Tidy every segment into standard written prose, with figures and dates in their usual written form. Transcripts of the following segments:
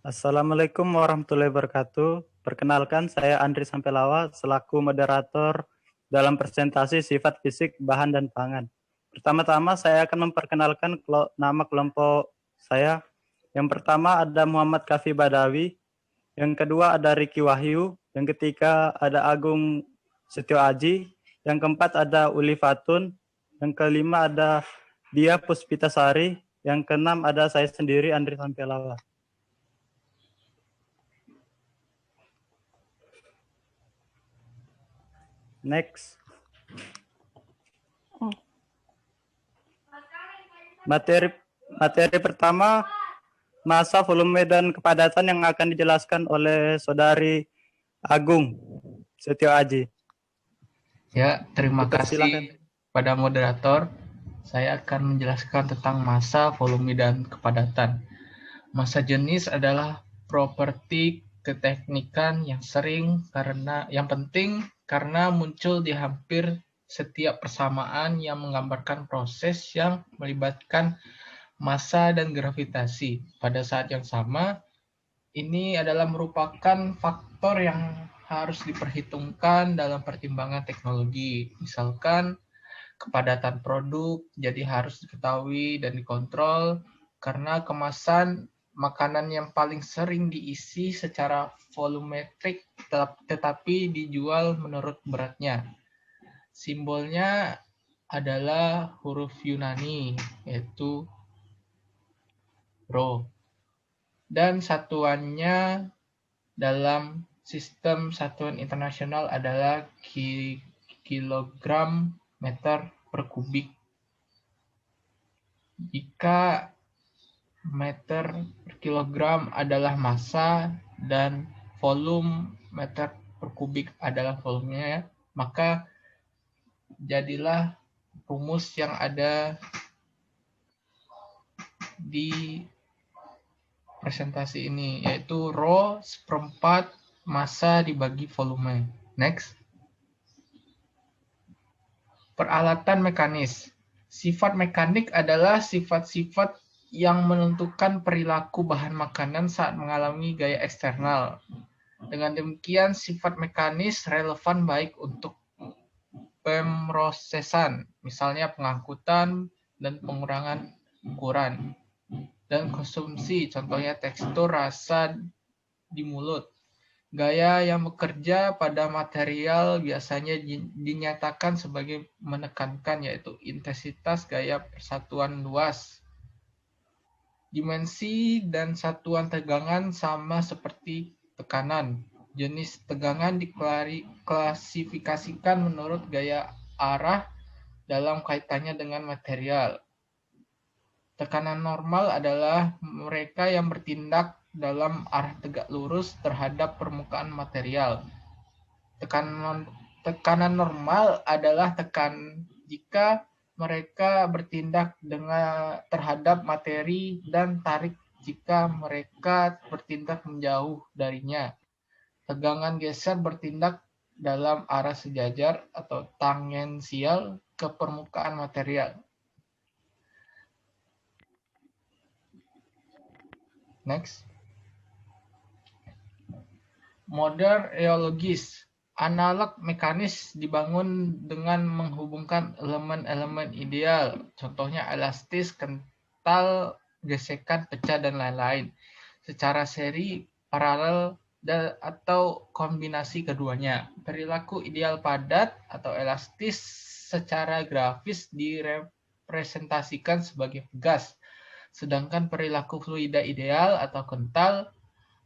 Assalamualaikum warahmatullahi wabarakatuh. Perkenalkan, saya Andri Sampelawa selaku moderator dalam presentasi sifat fisik bahan dan pangan. Pertama-tama saya akan memperkenalkan nama kelompok saya. Yang pertama ada Muhammad Kafi Badawi, yang kedua ada Riki Wahyu, yang ketiga ada Agung Setio Aji, yang keempat ada Uli Fatun, yang kelima ada Dia Puspitasari, yang keenam ada saya sendiri Andri Sampelawa. Next. Materi pertama, massa, volume, dan kepadatan yang akan dijelaskan oleh Saudari Agung Setio Aji. Ya, terima kasih pada moderator. Saya akan menjelaskan tentang massa, volume, dan kepadatan. Massa jenis adalah properti keteknikan yang penting karena muncul di hampir setiap persamaan yang menggambarkan proses yang melibatkan massa dan gravitasi. Pada saat yang sama, ini adalah merupakan faktor yang harus diperhitungkan dalam pertimbangan teknologi. Misalkan kepadatan produk jadi harus diketahui dan dikontrol karena kemasan makanan yang paling sering diisi secara volumetrik tetapi dijual menurut beratnya. Simbolnya adalah huruf Yunani, yaitu Rho. Dan satuannya dalam sistem satuan internasional adalah kilogram meter per kubik. Jika meter per kilogram adalah massa dan volume meter per kubik adalah volumenya, maka jadilah rumus yang ada di presentasi ini, yaitu Rho seperempat massa dibagi volume. Next. Peralatan mekanis. Sifat mekanik adalah sifat-sifat yang menentukan perilaku bahan makanan saat mengalami gaya eksternal. Dengan demikian, sifat mekanis relevan baik untuk pemrosesan, misalnya pengangkutan dan pengurangan ukuran, dan konsumsi, contohnya tekstur, rasa di mulut. Gaya yang bekerja pada material biasanya dinyatakan sebagai menekankan, yaitu intensitas gaya persatuan luas. Dimensi dan satuan tegangan sama seperti tekanan. Jenis tegangan diklasifikasikan menurut gaya arah dalam kaitannya dengan material. Tekanan normal adalah mereka yang bertindak dalam arah tegak lurus terhadap permukaan material. Tekanan normal adalah jika mereka bertindak terhadap materi dan tarik jika mereka bertindak menjauh darinya. Tegangan geser bertindak dalam arah sejajar atau tangensial ke permukaan material. Next. Model reologis. Analog mekanis dibangun dengan menghubungkan elemen-elemen ideal, contohnya elastis, kental, gesekan, pecah, dan lain-lain, secara seri, paralel, atau kombinasi keduanya. Perilaku ideal padat atau elastis secara grafis direpresentasikan sebagai gas, sedangkan perilaku fluida ideal atau kental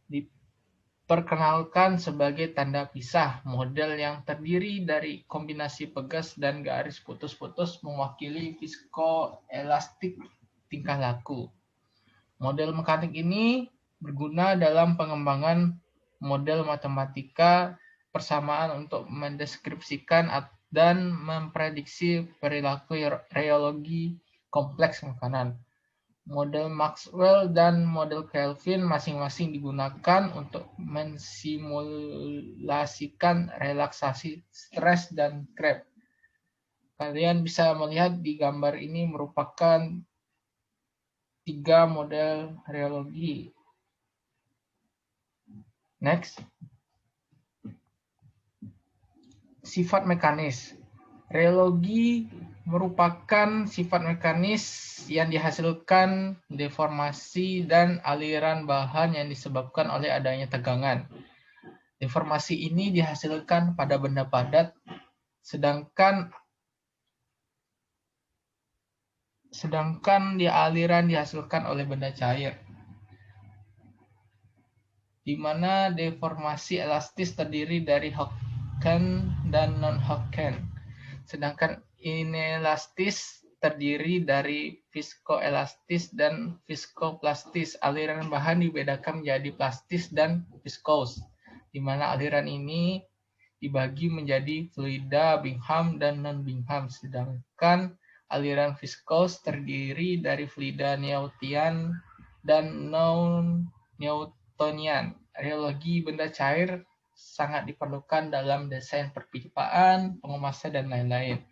diperkenalkan sebagai tanda pisah. Model yang terdiri dari kombinasi pegas dan garis putus-putus mewakili viskoelastik tingkah laku. Model mekanik ini berguna dalam pengembangan model matematika persamaan untuk mendeskripsikan dan memprediksi perilaku reologi kompleks makanan. Model Maxwell dan model Kelvin masing-masing digunakan untuk mensimulasikan relaksasi stres dan Krebs. Kalian bisa melihat di gambar ini merupakan 3 model reologi. Next. Sifat mekanis. Reologi merupakan sifat mekanis yang dihasilkan deformasi dan aliran bahan yang disebabkan oleh adanya tegangan. Deformasi ini dihasilkan pada benda padat, sedangkan aliran dihasilkan oleh benda cair, di mana deformasi elastis terdiri dari Hocken dan non-Hocken, sedangkan inelastis terdiri dari viskoelastis dan viskoplastis. Aliran bahan dibedakan menjadi plastis dan viskos, di mana aliran ini dibagi menjadi fluida Bingham dan non-Bingham, sedangkan aliran viskos terdiri dari fluida Newtonian dan non-Newtonian. Reologi benda cair sangat diperlukan dalam desain perpipaan, pengemasan, dan lain-lain.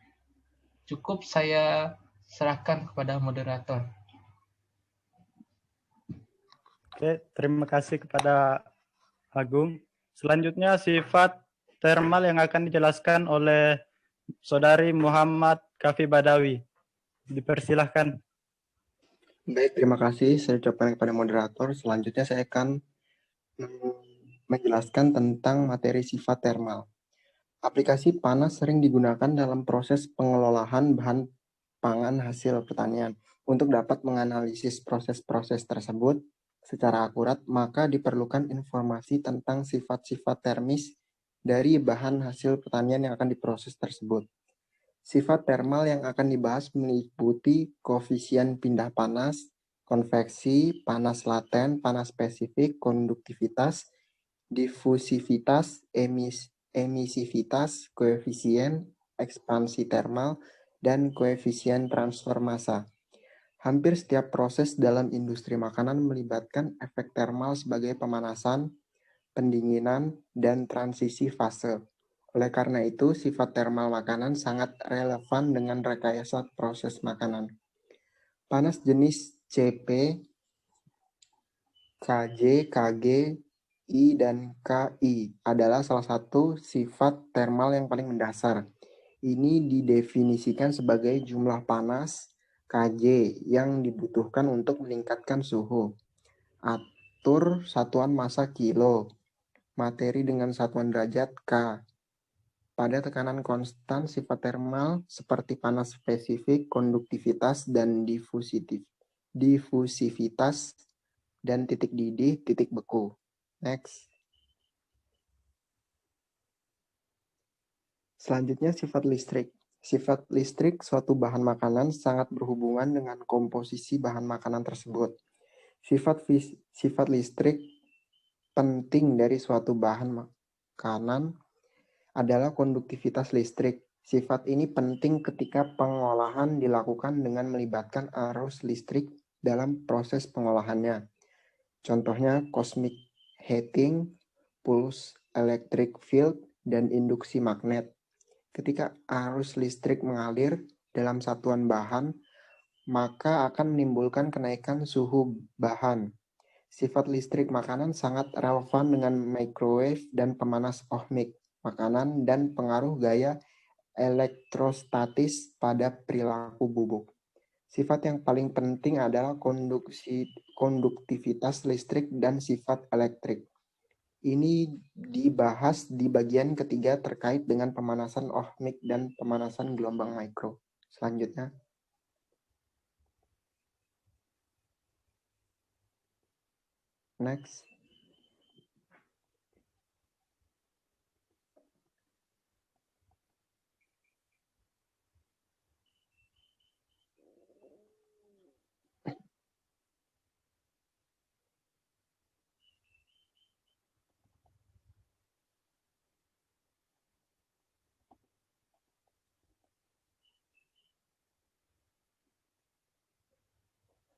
Cukup saya serahkan kepada moderator. Oke, terima kasih kepada Agung. Selanjutnya sifat thermal yang akan dijelaskan oleh Saudari Muhammad Kafi Badawi. Dipersilahkan. Baik, terima kasih. Saya ucapkan kepada moderator. Selanjutnya saya akan menjelaskan tentang materi sifat thermal. Aplikasi panas sering digunakan dalam proses pengelolaan bahan pangan hasil pertanian. Untuk dapat menganalisis proses-proses tersebut secara akurat, maka diperlukan informasi tentang sifat-sifat termis dari bahan hasil pertanian yang akan diproses tersebut. Sifat thermal yang akan dibahas meliputi koefisien pindah panas, konveksi, panas laten, panas spesifik, konduktivitas, difusivitas, emisivitas, koefisien ekspansi thermal, dan koefisien transfer massa. Hampir setiap proses dalam industri makanan melibatkan efek thermal sebagai pemanasan, pendinginan, dan transisi fase. Oleh karena itu, sifat thermal makanan sangat relevan dengan rekayasa proses makanan. Panas jenis CP, KJ, KG, I, dan KI adalah salah satu sifat thermal yang paling mendasar. Ini didefinisikan sebagai jumlah panas KJ yang dibutuhkan untuk meningkatkan suhu. Atur satuan massa kilo, materi dengan satuan derajat K. Pada tekanan konstan, sifat thermal seperti panas spesifik, konduktivitas, dan difusivitas, dan titik didih, titik beku. Next. Selanjutnya sifat listrik. Sifat listrik suatu bahan makanan sangat berhubungan dengan komposisi bahan makanan tersebut. Sifat listrik penting dari suatu bahan makanan adalah konduktivitas listrik. Sifat ini penting ketika pengolahan dilakukan dengan melibatkan arus listrik dalam proses pengolahannya. Contohnya cosmic heating, pulse electric field, dan induksi magnet. Ketika arus listrik mengalir dalam satuan bahan, maka akan menimbulkan kenaikan suhu bahan. Sifat listrik makanan sangat relevan dengan microwave dan pemanas ohmik makanan dan pengaruh gaya elektrostatis pada perilaku bubuk. Sifat yang paling penting adalah konduktivitas listrik dan sifat elektrik. Ini dibahas di bagian ketiga terkait dengan pemanasan ohmik dan pemanasan gelombang mikro. Selanjutnya. Next.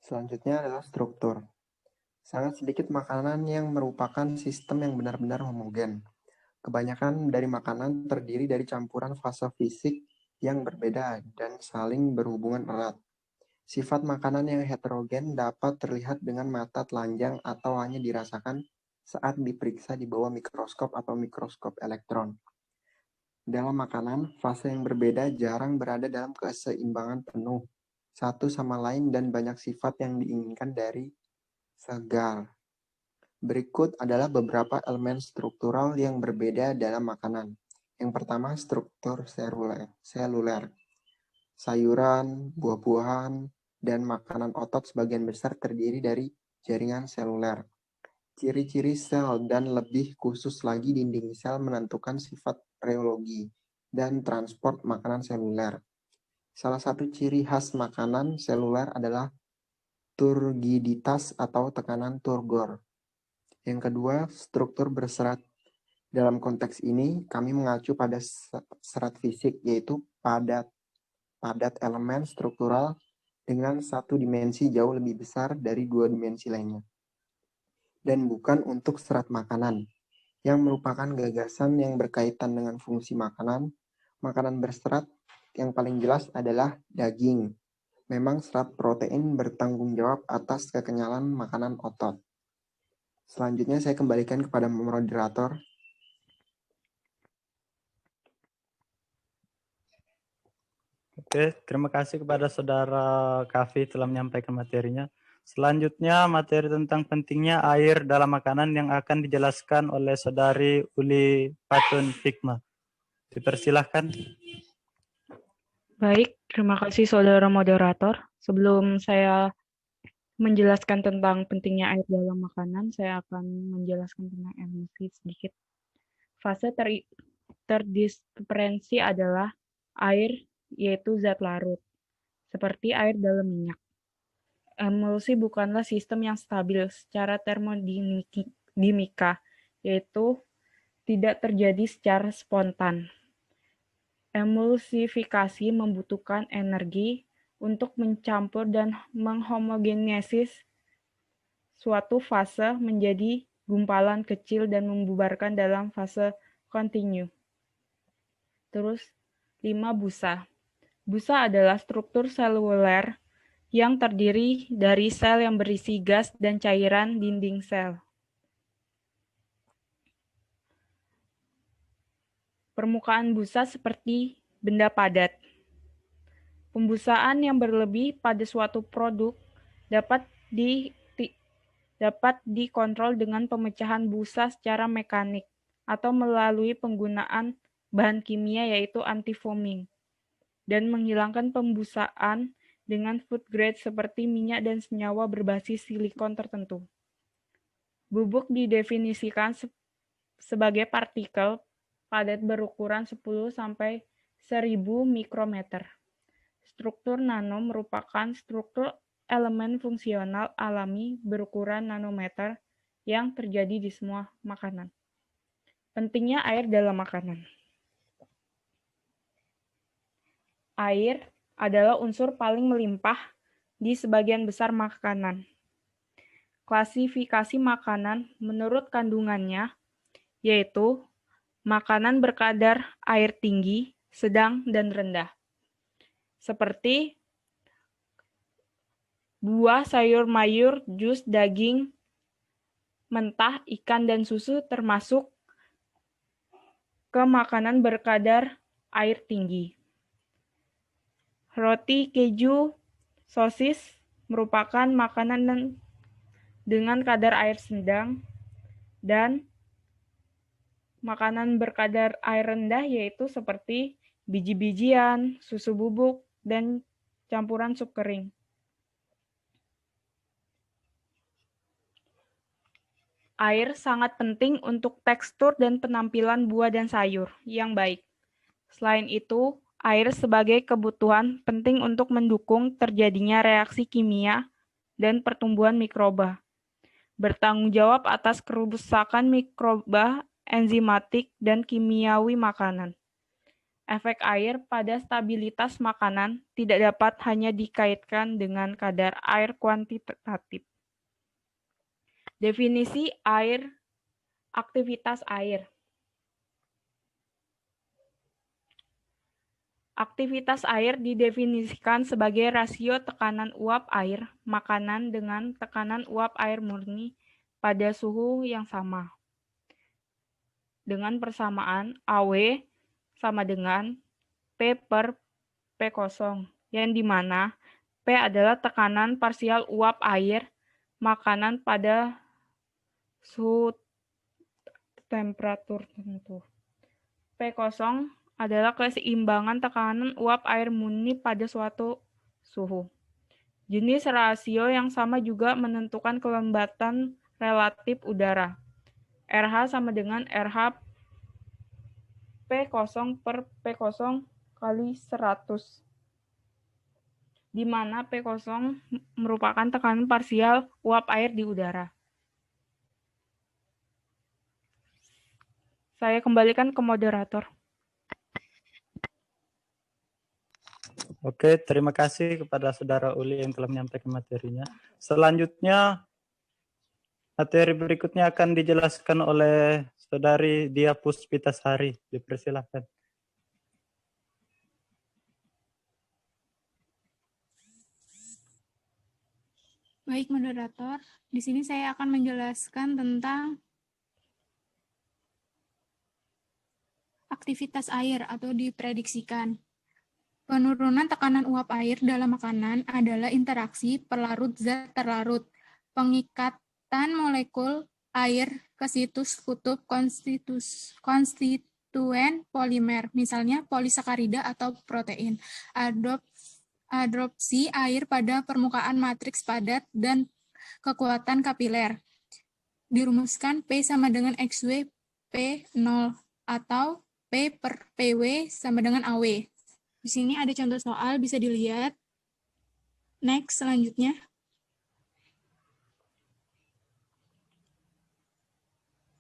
Selanjutnya adalah struktur. Sangat sedikit makanan yang merupakan sistem yang benar-benar homogen. Kebanyakan dari makanan terdiri dari campuran fase fisik yang berbeda dan saling berhubungan erat. Sifat makanan yang heterogen dapat terlihat dengan mata telanjang atau hanya dirasakan saat diperiksa di bawah mikroskop atau mikroskop elektron. Dalam makanan, fase yang berbeda jarang berada dalam keseimbangan penuh satu sama lain dan banyak sifat yang diinginkan dari segar. Berikut adalah beberapa elemen struktural yang berbeda dalam makanan. Yang pertama, struktur seluler. Sayuran, buah-buahan, dan makanan otot sebagian besar terdiri dari jaringan seluler. Ciri-ciri sel dan lebih khusus lagi dinding sel menentukan sifat reologi dan transport makanan seluler. Salah satu ciri khas makanan seluler adalah turgiditas atau tekanan turgor. Yang kedua, struktur berserat. Dalam konteks ini, kami mengacu pada serat fisik, yaitu padat elemen struktural dengan satu dimensi jauh lebih besar dari dua dimensi lainnya. Dan bukan untuk serat makanan, yang merupakan gagasan yang berkaitan dengan fungsi makanan. Makanan berserat yang paling jelas adalah daging. Memang serat protein bertanggung jawab atas kekenyalan makanan otot. Selanjutnya saya kembalikan kepada moderator. Oke, terima kasih kepada Saudara Kavi telah menyampaikan materinya. Selanjutnya, materi tentang pentingnya air dalam makanan yang akan dijelaskan oleh Saudari Uli Patun Hikmah. Dipersilahkan. Baik, terima kasih saudara moderator. Sebelum saya menjelaskan tentang pentingnya air dalam makanan, saya akan menjelaskan tentang emosi sedikit. Fase terdisperensi adalah air, yaitu zat larut, seperti air dalam minyak. Emulsi bukanlah sistem yang stabil secara termodinamika, yaitu tidak terjadi secara spontan. Emulsifikasi membutuhkan energi untuk mencampur dan menghomogenesis suatu fase menjadi gumpalan kecil dan membubarkan dalam fase kontinu. Terus, 5. Busa. Busa adalah struktur seluler yang terdiri dari sel yang berisi gas dan cairan dinding sel. Permukaan busa seperti benda padat. Pembusaan yang berlebih pada suatu produk dapat dikontrol dengan pemecahan busa secara mekanik atau melalui penggunaan bahan kimia yaitu anti-foaming dan menghilangkan pembusaan dengan food grade seperti minyak dan senyawa berbasis silikon tertentu. Bubuk didefinisikan sebagai partikel padat berukuran 10 sampai 1000 mikrometer. Struktur nano merupakan struktur elemen fungsional alami berukuran nanometer yang terjadi di semua makanan. Pentingnya air dalam makanan. Air adalah unsur paling melimpah di sebagian besar makanan. Klasifikasi makanan menurut kandungannya yaitu makanan berkadar air tinggi, sedang, dan rendah. Seperti buah, sayur, mayur, jus, daging, mentah, ikan, dan susu termasuk ke makanan berkadar air tinggi. Roti, keju, sosis merupakan makanan dengan kadar air sedang, dan makanan berkadar air rendah yaitu seperti biji-bijian, susu bubuk, dan campuran sup kering. Air sangat penting untuk tekstur dan penampilan buah dan sayur yang baik. Selain itu, air sebagai kebutuhan penting untuk mendukung terjadinya reaksi kimia dan pertumbuhan mikroba. Bertanggung jawab atas kerusakan mikroba, enzimatik, dan kimiawi makanan. Efek air pada stabilitas makanan tidak dapat hanya dikaitkan dengan kadar air kuantitatif. Definisi air, aktivitas air. Aktivitas air didefinisikan sebagai rasio tekanan uap air makanan dengan tekanan uap air murni pada suhu yang sama. Dengan persamaan AW sama dengan P per P0, yang dimana P adalah tekanan parsial uap air makanan pada suhu temperatur tertentu. P0 adalah keseimbangan tekanan uap air murni pada suatu suhu. Jenis rasio yang sama juga menentukan kelembatan relatif udara. RH sama dengan RH P0 per P0 kali 100, di mana P0 merupakan tekanan parsial uap air di udara. Saya kembalikan ke moderator. Oke, terima kasih kepada Saudara Uli yang telah menyampaikan materinya. Selanjutnya, materi berikutnya akan dijelaskan oleh Saudari Dia Puspitasari. Dipersilakan. Baik, moderator. Di sini saya akan menjelaskan tentang aktivitas air atau diprediksikan. Penurunan tekanan uap air dalam makanan adalah interaksi pelarut zat terlarut, pengikatan molekul air ke situs kutub konstituen polimer, misalnya polisakarida atau protein. Adopsi air pada permukaan matriks padat dan kekuatan kapiler. Dirumuskan P sama dengan XW P0 atau P per PW sama dengan AW. Di sini ada contoh soal, bisa dilihat. Next, selanjutnya.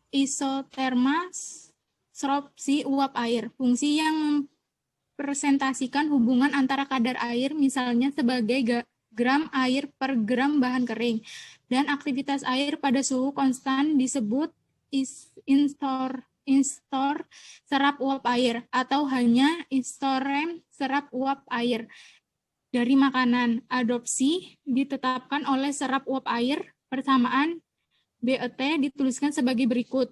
Isoterma sorpsi uap air. Fungsi yang mempresentasikan hubungan antara kadar air, misalnya sebagai gram air per gram bahan kering, dan aktivitas air pada suhu konstan disebut instor serap uap air atau hanya istorem serap uap air. Dari makanan, adopsi ditetapkan oleh serap uap air, persamaan BET dituliskan sebagai berikut.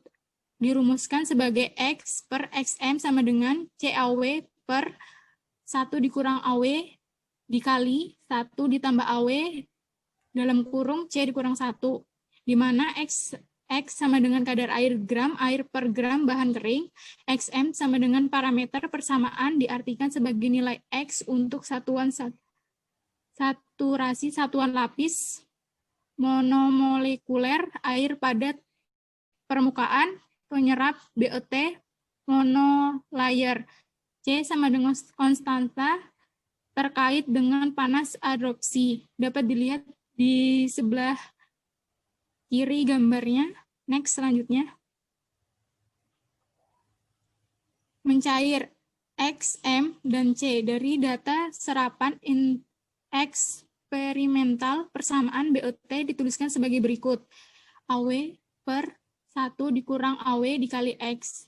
Dirumuskan sebagai X per XM sama dengan CAW per 1 dikurang AW dikali 1 ditambah AW dalam kurung C dikurang 1, di mana X sama dengan kadar air per gram bahan kering, XM sama dengan parameter persamaan diartikan sebagai nilai X untuk satuan saturasi satuan lapis monomolekuler air pada permukaan penyerap BET monolayer. C sama dengan konstanta terkait dengan panas adopsi. Dapat dilihat di sebelah kiri gambarnya. Next, selanjutnya. Mencair X, M, dan C dari data serapan eksperimental persamaan BET dituliskan sebagai berikut. AW per 1 dikurang AW dikali X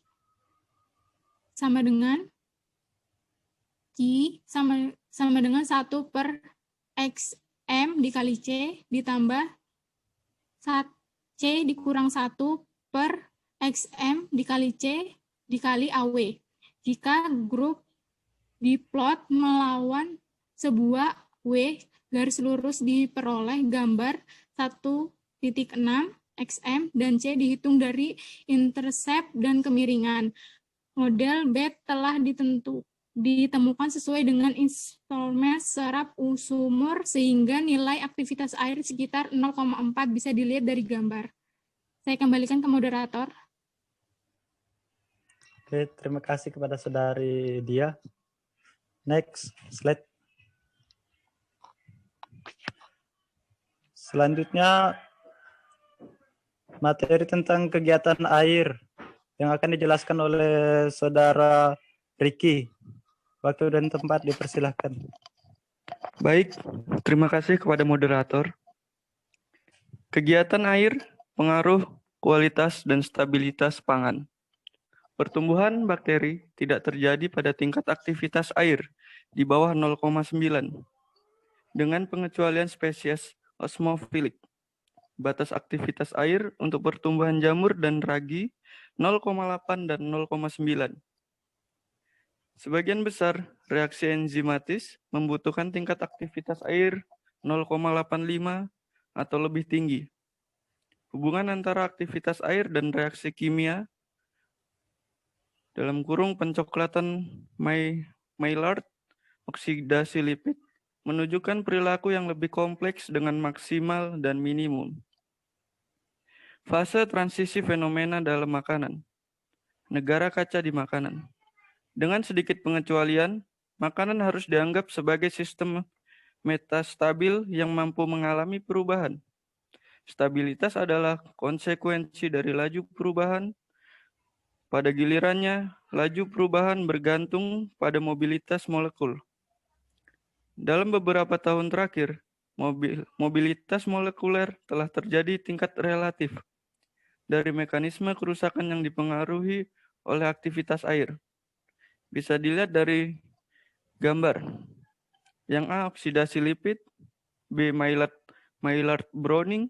sama dengan Q sama dengan 1 per XM dikali C ditambah C dikurang 1 per XM dikali C dikali AW. Jika grup diplot melawan sebuah W garis lurus diperoleh gambar 1.6 XM dan C dihitung dari intercept dan kemiringan. Model B telah ditemukan sesuai dengan installment serap sumur sehingga nilai aktivitas air sekitar 0,4 bisa dilihat dari gambar. Saya kembalikan ke moderator. Oke, terima kasih kepada Saudari Dia. Next slide. Selanjutnya materi tentang kegiatan air yang akan dijelaskan oleh Saudara Ricky. Waktu dan tempat dipersilahkan. Baik, terima kasih kepada moderator. Kegiatan air, pengaruh, kualitas, dan stabilitas pangan. Pertumbuhan bakteri tidak terjadi pada tingkat aktivitas air di bawah 0,9 dengan pengecualian spesies osmofilik. Batas aktivitas air untuk pertumbuhan jamur dan ragi 0,8 dan 0,9. Sebagian besar reaksi enzimatis membutuhkan tingkat aktivitas air 0,85 atau lebih tinggi. Hubungan antara aktivitas air dan reaksi kimia dalam kurung pencoklatan Maillard oksidasi lipid menunjukkan perilaku yang lebih kompleks dengan maksimal dan minimum. Fase transisi fenomena dalam makanan. Negara kaca di makanan. Dengan sedikit pengecualian, makanan harus dianggap sebagai sistem metastabil yang mampu mengalami perubahan. Stabilitas adalah konsekuensi dari laju perubahan. Pada gilirannya, laju perubahan bergantung pada mobilitas molekul. Dalam beberapa tahun terakhir, mobilitas molekuler telah terjadi tingkat relatif dari mekanisme kerusakan yang dipengaruhi oleh aktivitas air. Bisa dilihat dari gambar. Yang A, oksidasi lipid, B, Maillard Browning,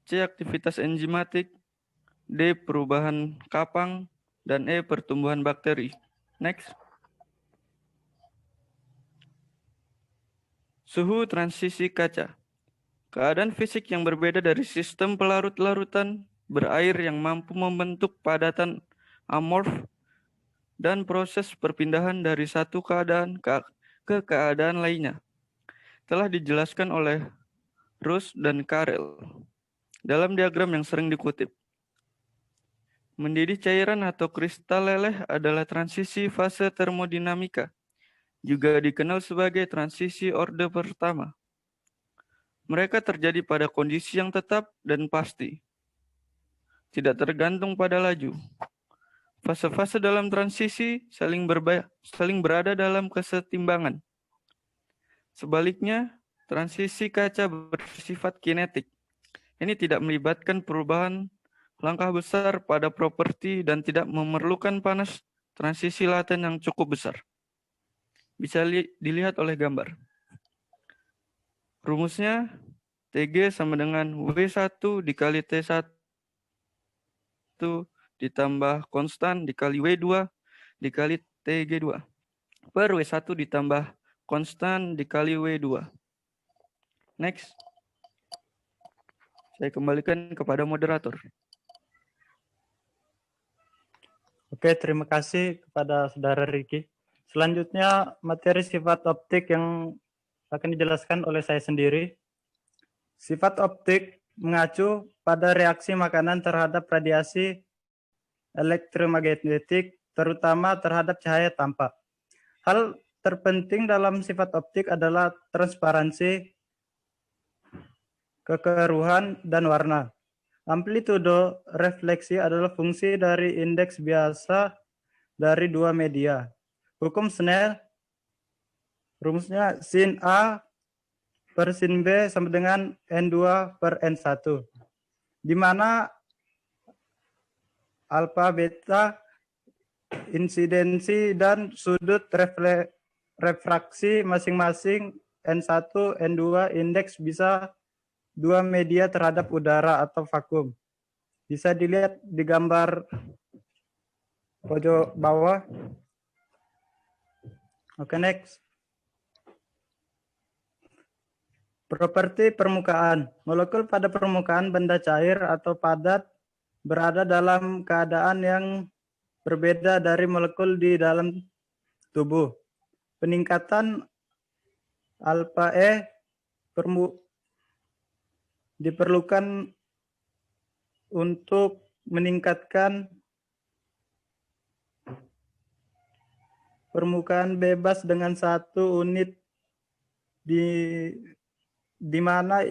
C, aktivitas enzimatik, D, perubahan kapang, dan E, pertumbuhan bakteri. Next. Suhu transisi kaca. Keadaan fisik yang berbeda dari sistem pelarut-larutan berair yang mampu membentuk padatan amorf dan proses perpindahan dari satu keadaan ke keadaan lainnya telah dijelaskan oleh Roos dan Karel dalam diagram yang sering dikutip. Mendidih cairan atau kristal leleh adalah transisi fase termodinamika, juga dikenal sebagai transisi orde pertama. Mereka terjadi pada kondisi yang tetap dan pasti, tidak tergantung pada laju. Fase-fase dalam transisi saling berada dalam kesetimbangan. Sebaliknya, transisi kaca bersifat kinetik. Ini tidak melibatkan perubahan langkah besar pada properti dan tidak memerlukan panas transisi laten yang cukup besar. Bisa dilihat oleh gambar. Rumusnya, Tg sama dengan W1 dikali T1 ditambah konstan dikali W2 dikali Tg2 per W1 ditambah konstan dikali W2. Next. Saya kembalikan kepada moderator. Oke, terima kasih kepada Saudara Riki. Selanjutnya, materi sifat optik yang akan dijelaskan oleh saya sendiri. Sifat optik mengacu pada reaksi makanan terhadap radiasi elektromagnetik, terutama terhadap cahaya tampak. Hal terpenting dalam sifat optik adalah transparansi, kekeruhan, dan warna. Amplitudo refleksi adalah fungsi dari indeks biasa dari dua media. Hukum Snell, rumusnya sin A per sin B sama dengan N2 per N1, di mana alfa, beta, insidensi, dan sudut refraksi masing-masing N1, N2 indeks bisa dua media terhadap udara atau vakum. Bisa dilihat di gambar pojok bawah. Oke, next. Properti permukaan. Molekul pada permukaan benda cair atau padat berada dalam keadaan yang berbeda dari molekul di dalam tubuh. Peningkatan alfa E diperlukan untuk meningkatkan permukaan bebas dengan satu unit di mana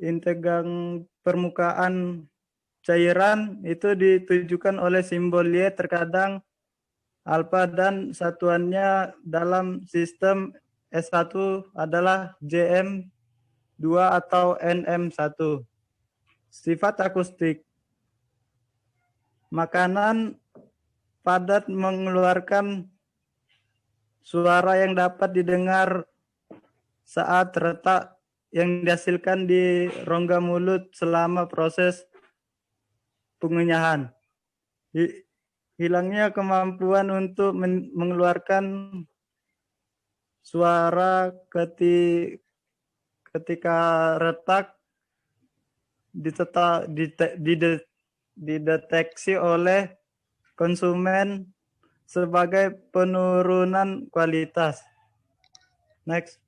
integang permukaan cairan itu ditujukan oleh simbol Y, terkadang alfa, dan satuannya dalam sistem S1 adalah JM2 atau NM1. Sifat akustik. Makanan padat mengeluarkan suara yang dapat didengar saat retak yang dihasilkan di rongga mulut selama proses pengunyahan. Hilangnya kemampuan untuk mengeluarkan suara ketika retak dideteksi oleh konsumen sebagai penurunan kualitas. Next.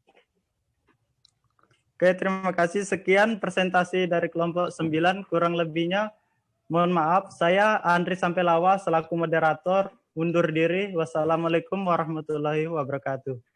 Oke, terima kasih. Sekian presentasi dari kelompok 9, kurang lebihnya mohon maaf. Saya Andri Sampelawa selaku moderator undur diri. Wassalamualaikum warahmatullahi wabarakatuh.